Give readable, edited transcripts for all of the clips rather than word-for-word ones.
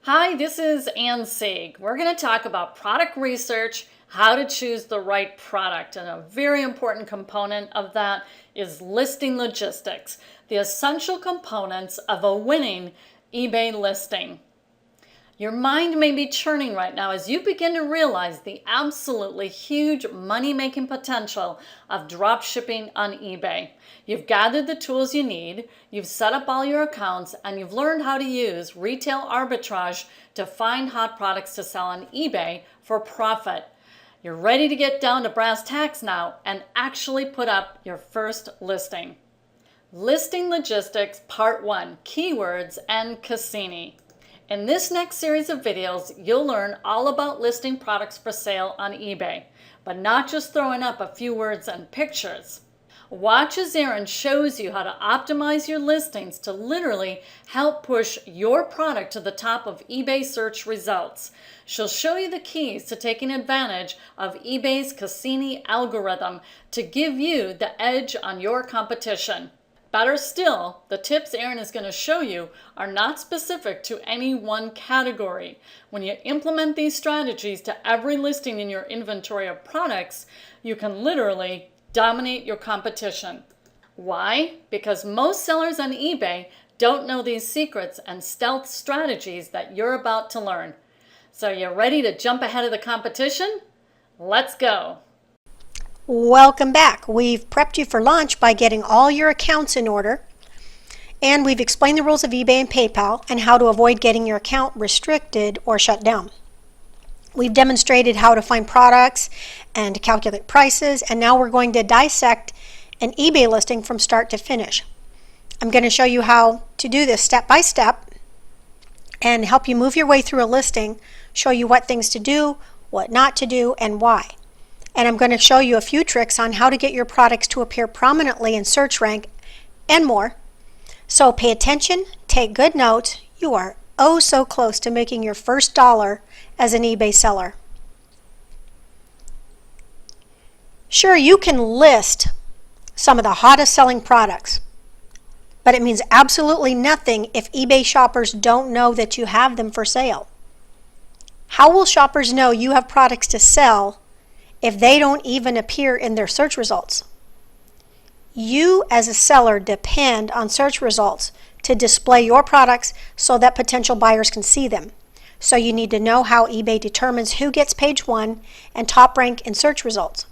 Hi, this is Ann Sieg. We're going to talk about product research, how to choose the right product, and a very important component of that is listing logistics, the essential components of a winning eBay listing. Your mind may be churning right now as you begin to realize the absolutely huge money-making potential of drop shipping on eBay. You've gathered the tools you need, you've set up all your accounts, and you've learned how to use retail arbitrage to find hot products to sell on eBay for profit. You're ready to get down to brass tacks now and actually put up your first listing. Listing Logistics Part 1, Keywords and Cassini. In this next series of videos, you'll learn all about listing products for sale on eBay, but not just throwing up a few words and pictures. Watch as Erin shows you how to optimize your listings to literally help push your product to the top of eBay search results. She'll show you the keys to taking advantage of eBay's Cassini algorithm to give you the edge on your competition. Better still, the tips Erin is going to show you are not specific to any one category. When you implement these strategies to every listing in your inventory of products, you can literally dominate your competition. Why? Because most sellers on eBay don't know these secrets and stealth strategies that you're about to learn. So you ready to jump ahead of the competition? Let's go. Welcome back. We've prepped you for launch by getting all your accounts in order, and we've explained the rules of eBay and PayPal and how to avoid getting your account restricted or shut down. We've demonstrated how to find products and calculate prices, and now we're going to dissect an eBay listing from start to finish. I'm going to show you how to do this step by step and help you move your way through a listing, show you what things to do, what not to do, and why. And I'm going to show you a few tricks on how to get your products to appear prominently in search rank and more. So pay attention, take good notes. You are oh so close to making your first dollar as an eBay seller. Sure, you can list some of the hottest selling products, but it means absolutely nothing if eBay shoppers don't know that you have them for sale. How will shoppers know you have products to sell if they don't even appear in their search results? You as a seller depend on search results to display your products so that potential buyers can see them. So you need to know how eBay determines who gets page 1 and top rank in search results.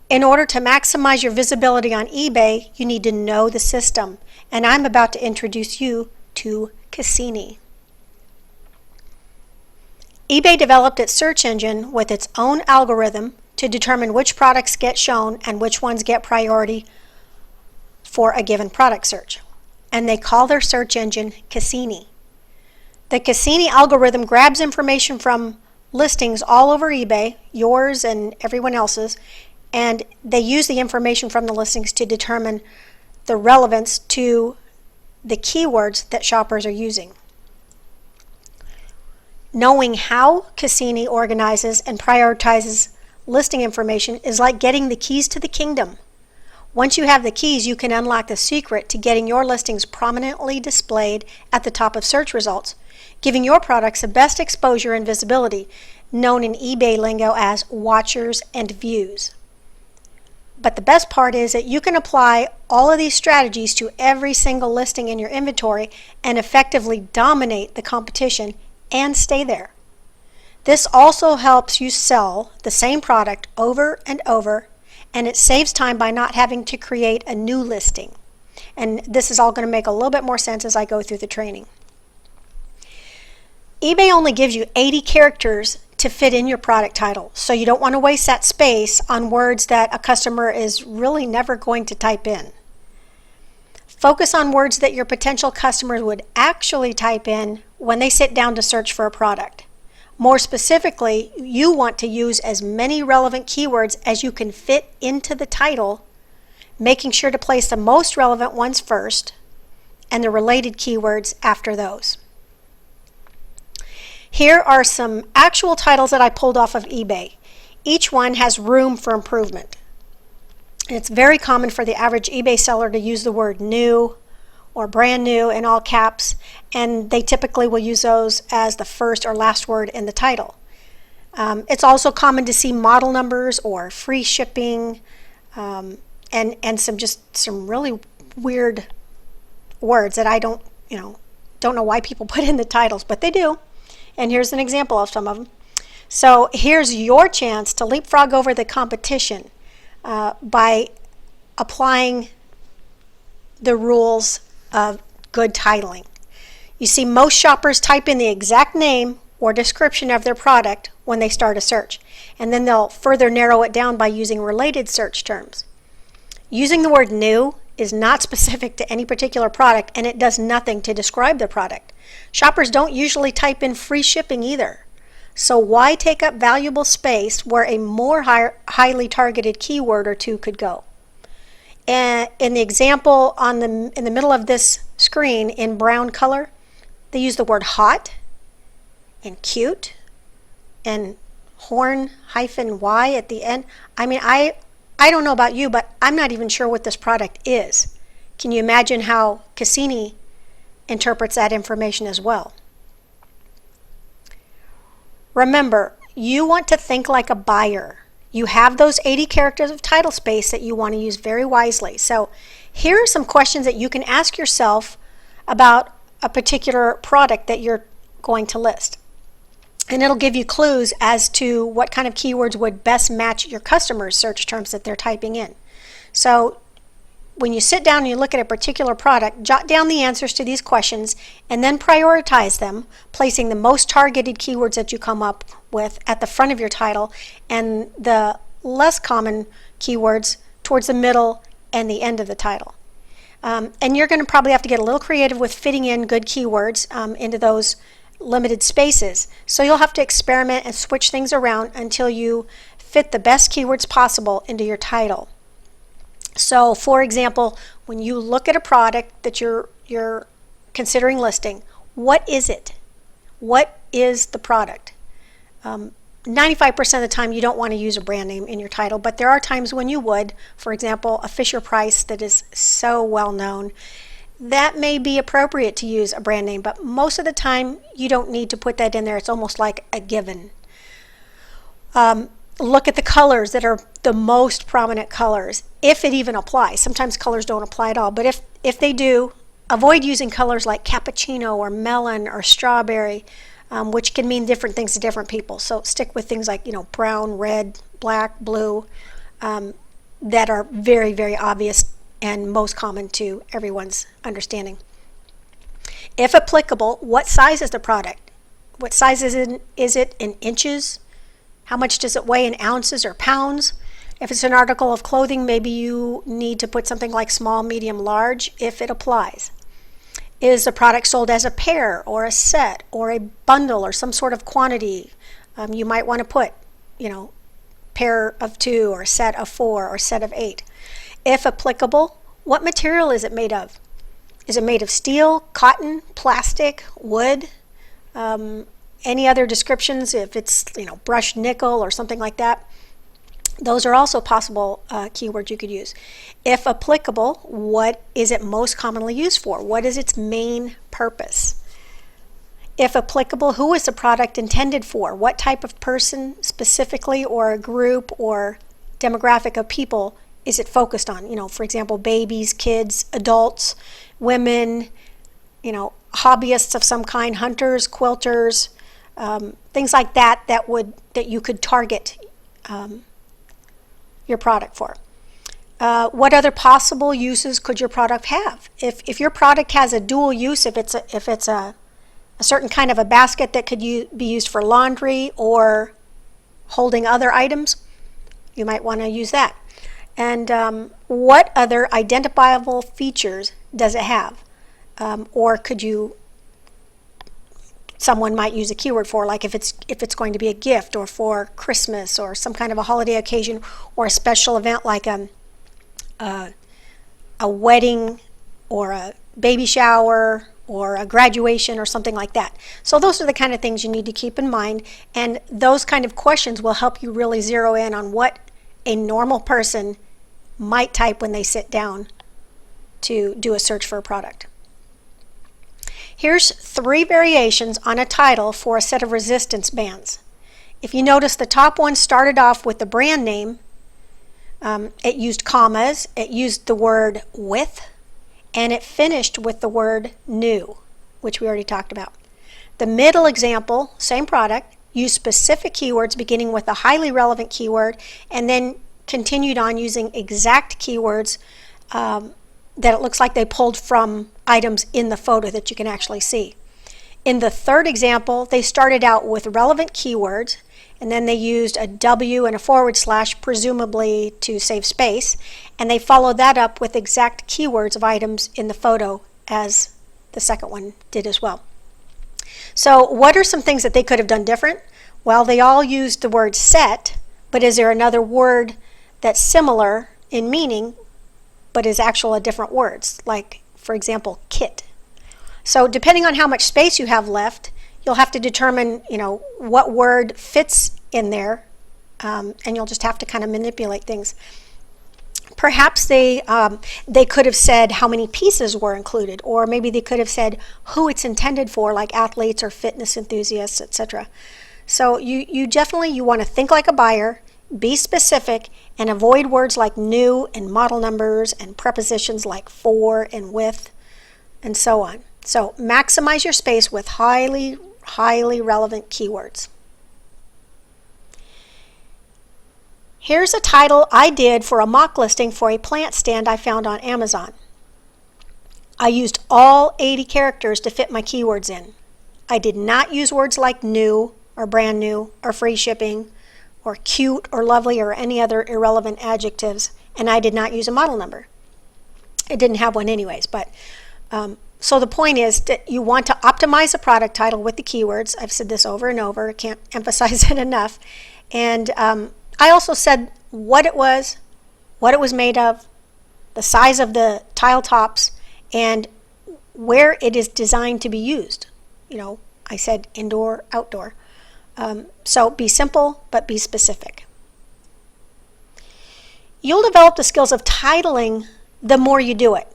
In order to maximize your visibility on eBay, you need to know the system, and I'm about to introduce you to Cassini. eBay developed its search engine with its own algorithm to determine which products get shown and which ones get priority for a given product search. And they call their search engine Cassini. The Cassini algorithm grabs information from listings all over eBay, yours and everyone else's, and they use the information from the listings to determine the relevance to the keywords that shoppers are using. Knowing how Cassini organizes and prioritizes listing information is like getting the keys to the kingdom. Once you have the keys, you can unlock the secret to getting your listings prominently displayed at the top of search results, giving your products the best exposure and visibility, known in eBay lingo as watchers and views. But the best part is that you can apply all of these strategies to every single listing in your inventory and effectively dominate the competition and stay there. This also helps you sell the same product over and over, and it saves time by not having to create a new listing. And this is all going to make a little bit more sense as I go through the training. eBay only gives you 80 characters to fit in your product title, so you don't want to waste that space on words that a customer is really never going to type in. Focus on words that your potential customers would actually type in when they sit down to search for a product. More specifically, you want to use as many relevant keywords as you can fit into the title, making sure to place the most relevant ones first and the related keywords after those. Here are some actual titles that I pulled off of eBay. Each one has room for improvement. And it's very common for the average eBay seller to use the word new or brand new in all caps, and they typically will use those as the first or last word in the title. It's also common to see model numbers or free shipping, and some really weird words that I don't know why people put in the titles, but they do. And here's an example of some of them. So here's your chance to leapfrog over the competition by applying the rules of good titling. You see, most shoppers type in the exact name or description of their product when they start a search, and then they'll further narrow it down by using related search terms. Using the word new is not specific to any particular product, and it does nothing to describe the product. Shoppers don't usually type in free shipping either. So why take up valuable space where a more highly targeted keyword or two could go? And in the example in the middle of this screen in brown color, they use the word hot and cute and horn-y at the end. I mean, I don't know about you, but I'm not even sure what this product is. Can you imagine how Cassini interprets that information as well? Remember, you want to think like a buyer. You have those 80 characters of title space that you want to use very wisely. So here are some questions that you can ask yourself about a particular product that you're going to list. And it'll give you clues as to what kind of keywords would best match your customers' search terms that they're typing in. So when you sit down and you look at a particular product, jot down the answers to these questions and then prioritize them, placing the most targeted keywords that you come up with at the front of your title and the less common keywords towards the middle and the end of the title. And you're going to probably have to get a little creative with fitting in good keywords into those limited spaces. So you'll have to experiment and switch things around until you fit the best keywords possible into your title. So for example, when you look at a product that you're considering listing, what is it? What is the product? 95% of the time you don't want to use a brand name in your title, but there are times when you would. For example, a Fisher-Price that is so well known. That may be appropriate to use a brand name, but most of the time you don't need to put that in there. It's almost like a given. Look at the colors that are the most prominent colors, if it even applies. Sometimes colors don't apply at all, but if they do, avoid using colors like cappuccino or melon or strawberry, which can mean different things to different people. So stick with things like brown, red, black, blue, that are very, very obvious and most common to everyone's understanding. If applicable, what size is the product? What size is it in inches? How much does it weigh in ounces or pounds? If it's an article of clothing, maybe you need to put something like small, medium, large, if it applies. Is the product sold as a pair or a set or a bundle or some sort of quantity? You might want to put, pair of 2 or set of 4 or set of 8. If applicable, what material is it made of? Is it made of steel, cotton, plastic, wood? Any other descriptions, if it's brushed nickel or something like that? Those are also possible keywords you could use. If applicable, what is it most commonly used for? What is its main purpose? If applicable, who is the product intended for? What type of person specifically, or a group or demographic of people is it focused on? For example, babies, kids, adults, women, hobbyists of some kind, hunters, quilters, things like that that you could target your product for. What other possible uses could your product have? If your product has a dual use, if it's a certain kind of a basket that could be used for laundry or holding other items, you might want to use that. And what other identifiable features does it have? Or someone might use a keyword for, like if it's going to be a gift or for Christmas or some kind of a holiday occasion or a special event like a wedding or a baby shower or a graduation or something like that. So those are the kind of things you need to keep in mind, and those kind of questions will help you really zero in on what a normal person might type when they sit down to do a search for a product. Here's 3 variations on a title for a set of resistance bands. If you notice, the top one started off with the brand name. It used commas, it used the word with, and it finished with the word new, which we already talked about. The middle example, same product, used specific keywords beginning with a highly relevant keyword and then continued on using exact keywords that it looks like they pulled from items in the photo that you can actually see. In the third example, they started out with relevant keywords and then they used a W and a / presumably to save space, and they followed that up with exact keywords of items in the photo as the second one did as well. So what are some things that they could have done different? Well, they all used the word set, but is there another word that's similar in meaning but is actually different words, like, for example, kit? So depending on how much space you have left, you'll have to determine, what word fits in there, and you'll just have to kind of manipulate things. Perhaps they could have said how many pieces were included, or maybe they could have said who it's intended for, like athletes or fitness enthusiasts, etc. So you definitely want to think like a buyer, be specific, and avoid words like new and model numbers and prepositions like for and with, and so on. So maximize your space with highly relevant keywords. Here's a title I did for a mock listing for a plant stand I found on Amazon. I used all 80 characters to fit my keywords in. I did not use words like new or brand new or free shipping or cute or lovely or any other irrelevant adjectives, and I did not use a model number. It didn't have one anyways, but so the point is that you want to optimize a product title with the keywords. I've said this over and over. I can't emphasize it enough. And I also said what it was made of, the size of the tile tops, and where it is designed to be used. I said indoor, outdoor. So be simple, but be specific. You'll develop the skills of titling the more you do it.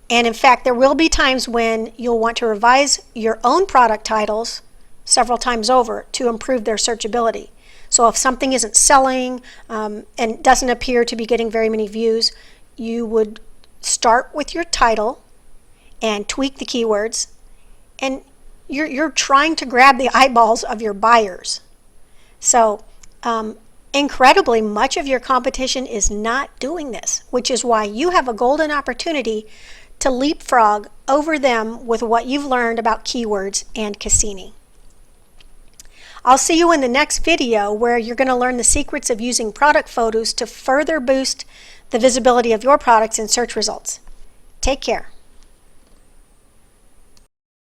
And in fact, there will be times when you'll want to revise your own product titles several times over to improve their searchability. So if something isn't selling and doesn't appear to be getting very many views, you would start with your title and tweak the keywords, and you're trying to grab the eyeballs of your buyers. So incredibly, much of your competition is not doing this, which is why you have a golden opportunity to leapfrog over them with what you've learned about keywords and Cassini. I'll see you in the next video where you're going to learn the secrets of using product photos to further boost the visibility of your products in search results. Take care.